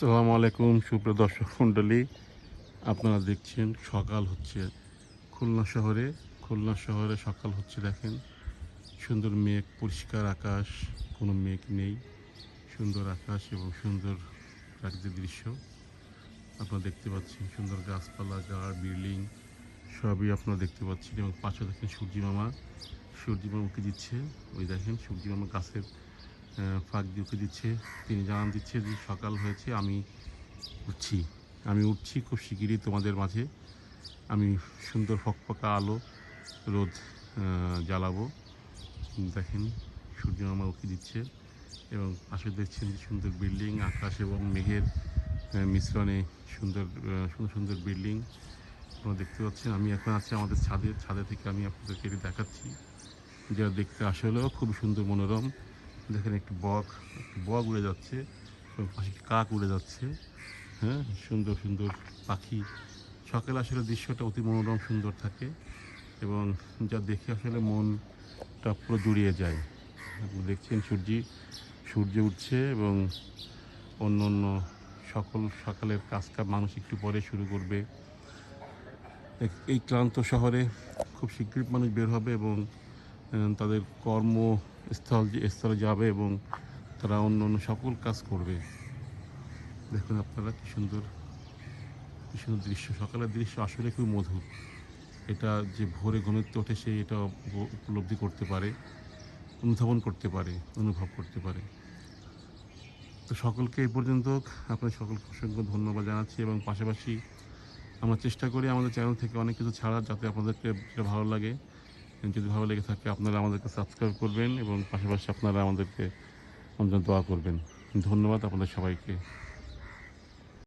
আসসালামু আলাইকুম সুপ্রিয় দর্শক মণ্ডলী। আপনারা দেখছেন সকাল হচ্ছে খুলনা শহরে সকাল হচ্ছে। দেখেন সুন্দর মেঘ, পরিষ্কার আকাশ, কোনো মেঘ নেই। সুন্দর আকাশ এবং সুন্দর প্রাকৃতিক দৃশ্য আপনারা দেখতে পাচ্ছেন। সুন্দর গাছপালা, বিল্ডিং সবই আপনারা দেখতে পাচ্ছেন এবং পাশে দেখেন সূর্যি মামা উঁকি দিচ্ছে। ওই দেখেন সূর্যি মামা গাছের ফাঁক দিয়ে উঁকি দিচ্ছে। তিনি জানান দিচ্ছে যে সকাল হয়েছে, উঠছি আমি উঠছি খুব শিগগিরই তোমাদের মাঝে আমি সুন্দর ফকফকা আলো রোদ জ্বালাবো। দেখেন সূর্য মামা উঁকি দিচ্ছে এবং পাশে দেখছেন যে সুন্দর বিল্ডিং, আকাশ এবং মেঘের মিশ্রণে সুন্দর সুন্দর সুন্দর বিল্ডিং আপনারা দেখতে পাচ্ছেন। আমি এখন আছি আমাদের ছাদে থেকে আমি আপনাদেরকে এটি দেখাচ্ছি, যেটা দেখতে আসলেও খুব সুন্দর মনোরম। দেখেন একটি বক উড়ে যাচ্ছে এবং পাশে একটি কাক উড়ে যাচ্ছে। হ্যাঁ, সুন্দর সুন্দর পাখি। সকালে আসলে দৃশ্যটা অতি মনোরম সুন্দর থাকে এবং যা দেখে আসলে মনটা পুরো জুড়িয়ে যায়। আপনি দেখছেন সূর্য উঠছে এবং অন্য অন্য সকালের কাজকাম মানুষ একটু পরে শুরু করবে। এই ক্লান্ত শহরে খুব শীঘ্রই মানুষ বের হবে এবং তাদের স্থলে যাবে এবং তারা অন্য অন্য সকল কাজ করবে। দেখুন আপনারা কি সুন্দর দৃশ্য। সকালের দৃশ্য আসলে খুব মধুর। এটা যে ভোরে ঘুমোতে ওঠে সে এটা উপলব্ধি করতে পারে, অনুধাবন করতে পারে, অনুভব করতে পারে। তো সকলকে এই পর্যন্ত আপনার সকলকে অসংখ্য ধন্যবাদ জানাচ্ছি এবং পাশাপাশি আমরা চেষ্টা করি আমাদের চ্যানেল থেকে অনেক কিছু ছাড়ার, যাতে আপনাদেরকে যেটা ভালো লাগে। যদি ভালো লেগে থাকে আপনারা আমাদেরকে সাবস্ক্রাইব করবেন এবং পাশাপাশি আপনারা আমাদের জন্য দোয়া করবেন। ধন্যবাদ আপনাদের সবাইকে।